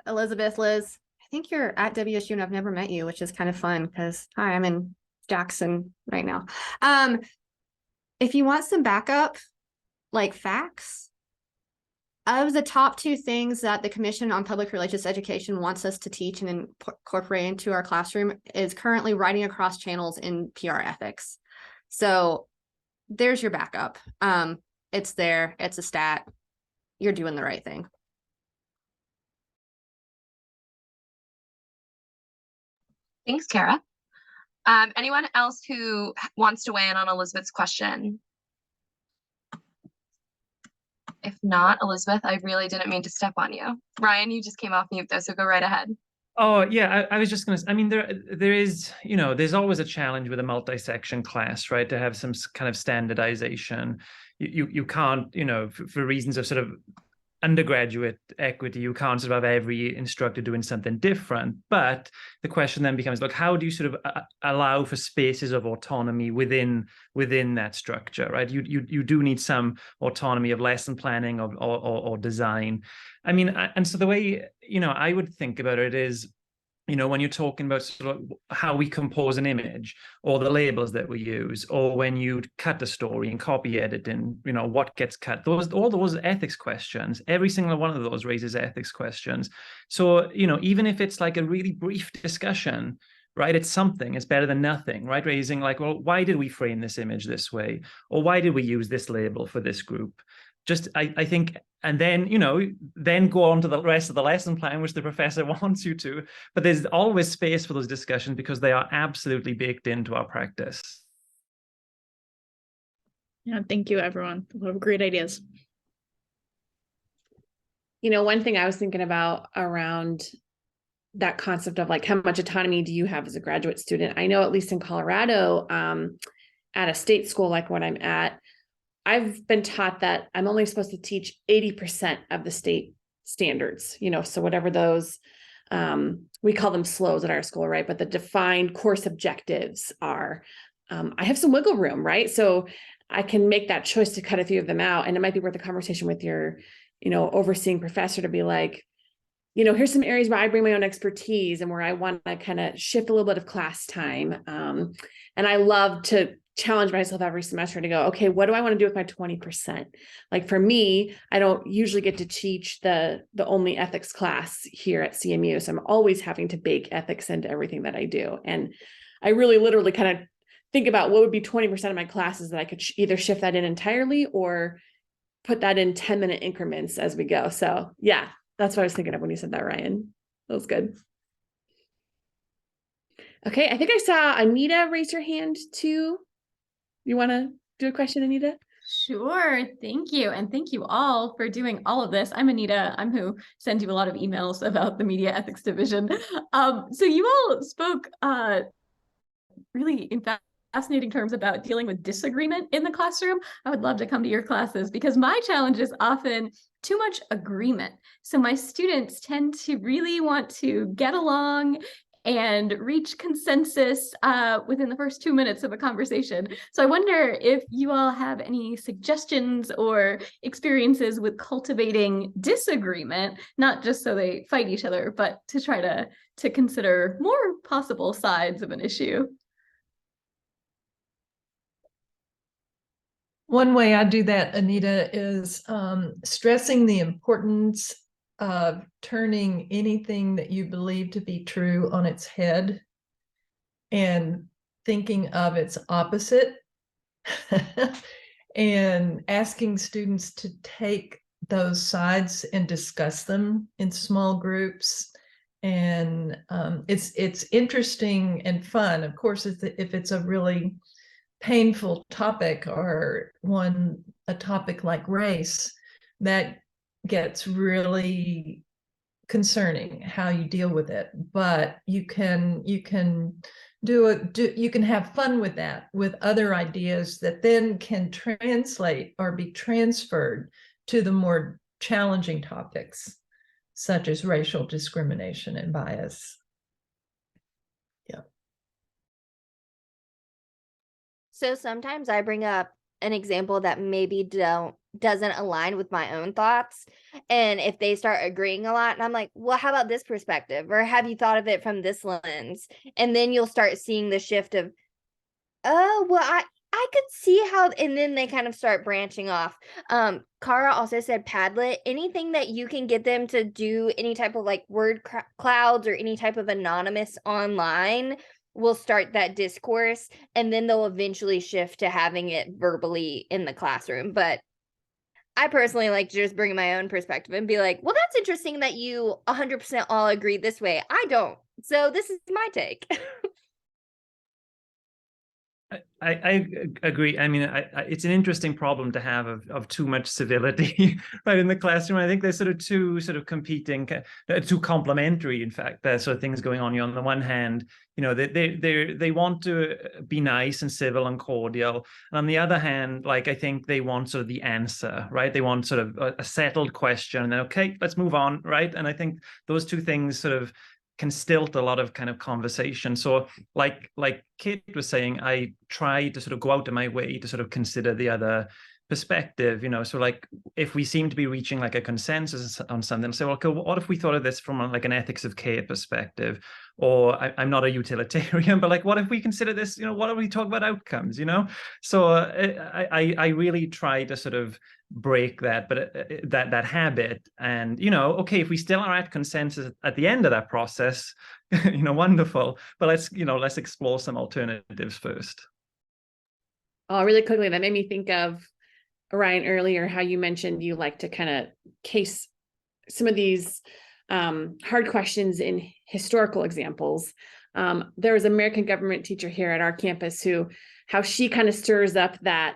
Elizabeth, Liz, I think you're at WSU and I've never met you, which is kind of fun because hi, I'm in Jackson right now. If you want some backup, like facts, of the top 2 things that the Commission on Public Relations Education wants us to teach and incorporate into our classroom is currently writing across channels in PR ethics. So there's your backup. It's there, it's a stat. You're doing the right thing. Thanks, Kara. Anyone else who wants to weigh in on Elizabeth's question? If not, Elizabeth, I really didn't mean to step on you. Ryan, you just came off mute though, so go right ahead. Oh yeah, I was just gonna. I mean, there is, there's always a challenge with a multi-section class, right? To have some kind of standardization. You can't, for reasons of sort of undergraduate equity, you can't sort of have every instructor doing something different. But the question then becomes, look, how do you sort of allow for spaces of autonomy within that structure, right? You do need some autonomy of lesson planning or design. I mean, and so the way, I would think about it is, when you're talking about sort of how we compose an image or the labels that we use, or when you cut a story and copy edit and, what gets cut, all those ethics questions, every single one of those raises ethics questions. So, even if it's like a really brief discussion, right, it's something, it's better than nothing, right? Raising like, well, why did we frame this image this way? Or why did we use this label for this group? Just, I think, and then, then go on to the rest of the lesson plan, which the professor wants you to. But there's always space for those discussions because they are absolutely baked into our practice. Yeah, thank you, everyone. A lot of great ideas. One thing I was thinking about around that concept of like, how much autonomy do you have as a graduate student? I know at least in Colorado, at a state school like what I'm at, I've been taught that I'm only supposed to teach 80% of the state standards, so whatever those, we call them SLOs at our school, right? But the defined course objectives are, I have some wiggle room, right? So I can make that choice to cut a few of them out. And it might be worth a conversation with your, overseeing professor to be like, here's some areas where I bring my own expertise and where I want to kind of shift a little bit of class time. And I love to challenge myself every semester to go, okay, what do I want to do with my 20%? Like for me, I don't usually get to teach the only ethics class here at CMU. So I'm always having to bake ethics into everything that I do. And I really literally kind of think about what would be 20% of my classes that I could either shift that in entirely or put that in 10-minute increments as we go. So yeah, that's what I was thinking of when you said that, Ryan. That was good. Okay, I think I saw Anita raise her hand too. You want to do a question, Anita? Sure. Thank you. And thank you all for doing all of this. I'm Anita. I'm who sends you a lot of emails about the Media Ethics Division. So you all spoke really in fascinating terms about dealing with disagreement in the classroom. I would love to come to your classes because my challenge is often too much agreement. So my students tend to really want to get along and reach consensus within the first 2 minutes of a conversation. So I wonder if you all have any suggestions or experiences with cultivating disagreement, not just so they fight each other, but to try to consider more possible sides of an issue. One way I do that, Anita, is stressing the importance of turning anything that you believe to be true on its head and thinking of its opposite and asking students to take those sides and discuss them in small groups. And it's interesting and fun. Of course, if it's a really painful topic or a topic like race, that gets really concerning how you deal with it. But you can have fun with that, with other ideas that then can translate or be transferred to the more challenging topics, such as racial discrimination and bias. Yeah. So sometimes I bring up an example that maybe don't doesn't align with my own thoughts. And if they start agreeing a lot, and I'm like, well, how about this perspective? Or have you thought of it from this lens? And then you'll start seeing the shift of, oh, well, I could see how, and then they kind of start branching off. Kara also said Padlet, anything that you can get them to do any type of like word clouds or any type of anonymous online will start that discourse, and then they'll eventually shift to having it verbally in the classroom. But I personally like to just bring my own perspective and be like, well, that's interesting that you 100% all agree this way. I don't. So this is my take. I agree. I mean, it's an interesting problem to have of too much civility right in the classroom. I think there's sort of two sort of competing, two complementary, in fact, there's sort of things going on. On the one hand, you know, they want to be nice and civil and cordial, and on the other hand, like I think they want sort of the answer, right? They want sort of a settled question, and then okay, let's move on, right? And I think those two things sort of can stilt a lot of kind of conversation. So like Kate was saying, I try to sort of go out of my way to sort of consider the other perspective, you know. So like if we seem to be reaching like a consensus on something, say, well, okay, what if we thought of this from like an ethics of care perspective? Or I'm not a utilitarian, but like, what if we consider this, you know, what if we talk about outcomes, you know? So I really try to sort of break that, but that habit, and you know, okay, if we still are at consensus at the end of that process, you know, wonderful, but let's explore some alternatives first. Oh, really quickly, that made me think of Ryan earlier, how you mentioned you like to kind of case some of these hard questions in historical examples. There was an American government teacher here at our campus how she kind of stirs up that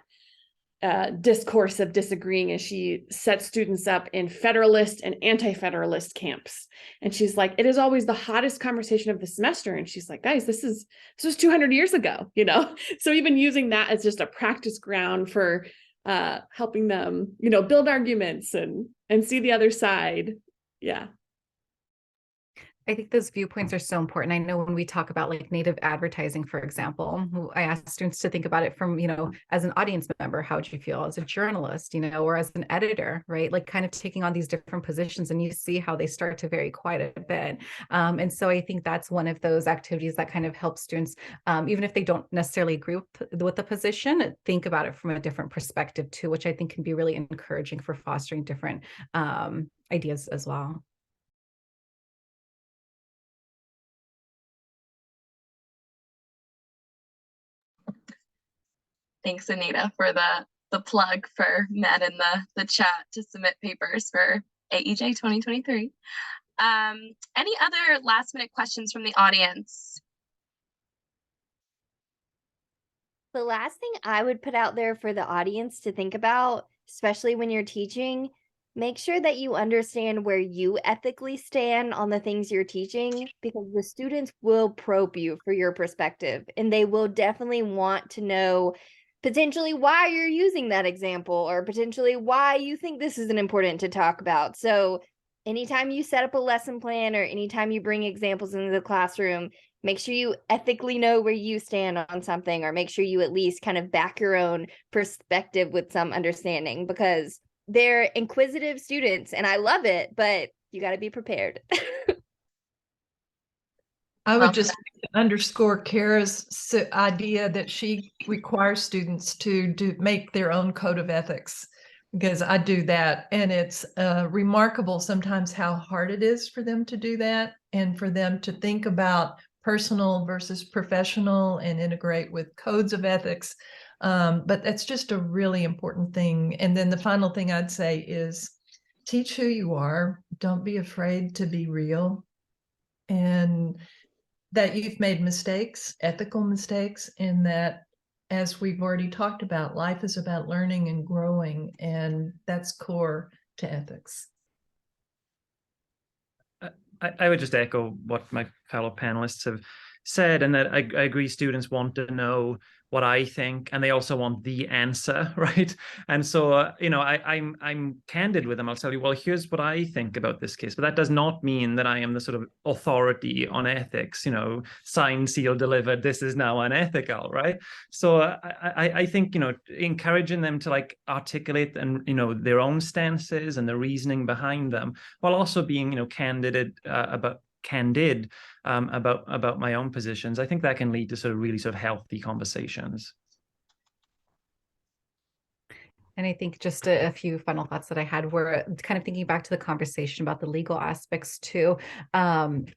discourse of disagreeing, as she sets students up in Federalist and anti-Federalist camps. And she's like, it is always the hottest conversation of the semester. And she's like, guys, this was 200 years ago, you know? So even using that as just a practice ground for helping them, you know, build arguments and see the other side. Yeah. I think those viewpoints are so important. I know when we talk about like native advertising, for example, I ask students to think about it from, you know, as an audience member, how would you feel as a journalist, you know, or as an editor, right? Like kind of taking on these different positions, and you see how they start to vary quite a bit. And so I think that's one of those activities that kind of helps students, even if they don't necessarily agree with the position, think about it from a different perspective too, which I think can be really encouraging for fostering different ideas as well. Thanks, Anita, for the plug for Matt in the chat to submit papers for AEJ 2023. Any other last minute questions from the audience? The last thing I would put out there for the audience to think about, especially when you're teaching, make sure that you understand where you ethically stand on the things you're teaching, because the students will probe you for your perspective, and they will definitely want to know potentially why you're using that example, or potentially why you think this is important to talk about. So anytime you set up a lesson plan or anytime you bring examples into the classroom, make sure you ethically know where you stand on something, or make sure you at least kind of back your own perspective with some understanding, because they're inquisitive students and I love it, but you got to be prepared. I would just underscore Kara's idea that she requires students to make their own code of ethics, because I do that, and it's remarkable sometimes how hard it is for them to do that, and for them to think about personal versus professional and integrate with codes of ethics. But that's just a really important thing. And then the final thing I'd say is teach who you are. Don't be afraid to be real, and that you've made mistakes, ethical mistakes, and that, as we've already talked about, life is about learning and growing, and that's core to ethics. I would just echo what my fellow panelists have said, and that I agree students want to know what I think, and they also want the answer, right? And so, you know, I'm candid with them. I'll tell you, well, here's what I think about this case, but that does not mean that I am the sort of authority on ethics, you know, signed, sealed, delivered, this is now unethical, right? So I think, you know, encouraging them to like articulate and, you know, their own stances and the reasoning behind them, while also being, you know, candid about my own positions, I think that can lead to sort of really sort of healthy conversations. And I think just a few final thoughts that I had were kind of thinking back to the conversation about the legal aspects too,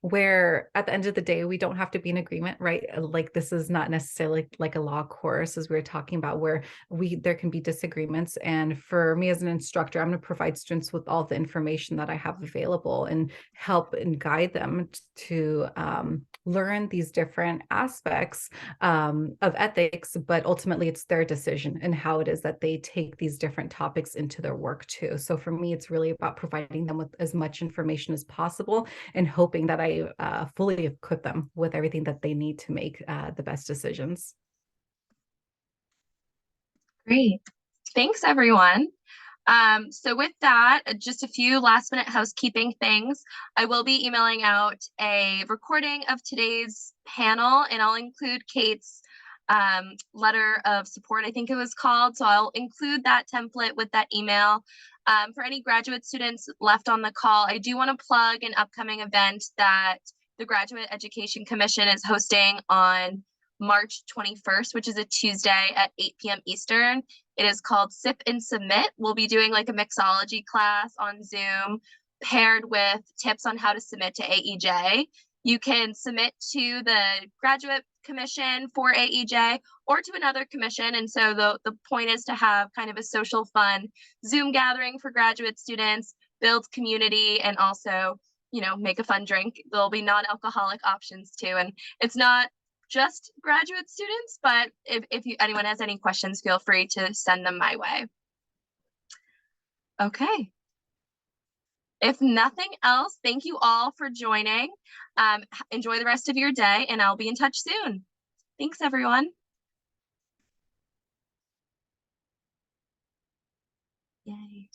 where at the end of the day, we don't have to be in agreement, right? Like this is not necessarily like a law course, as we were talking about, where there can be disagreements. And for me as an instructor, I'm going to provide students with all the information that I have available and help and guide them to learn these different aspects of ethics, but ultimately it's their decision and how it is that they take these different topics into their work too. So for me, it's really about providing them with as much information as possible and hoping that I fully equip them with everything that they need to make the best decisions. Great. Thanks, everyone. So with that, just a few last minute housekeeping things. I will be emailing out a recording of today's panel, and I'll include Kate's letter of support, I think it was called. So I'll include that template with that email. For any graduate students left on the call, I do want to plug an upcoming event that the Graduate Education Commission is hosting on March 21st, which is a Tuesday at 8 p.m. Eastern. It is called Sip and Submit. We'll be doing like a mixology class on Zoom paired with tips on how to submit to AEJ. You can submit to the Graduate Commission for AEJ or to another commission. And so the point is to have kind of a social fun Zoom gathering for graduate students, build community, and also, you know, make a fun drink. There'll be non-alcoholic options too. And it's not just graduate students, but if anyone has any questions, feel free to send them my way. Okay. If nothing else, thank you all for joining. Enjoy the rest of your day, and I'll be in touch soon. Thanks, everyone. Yay.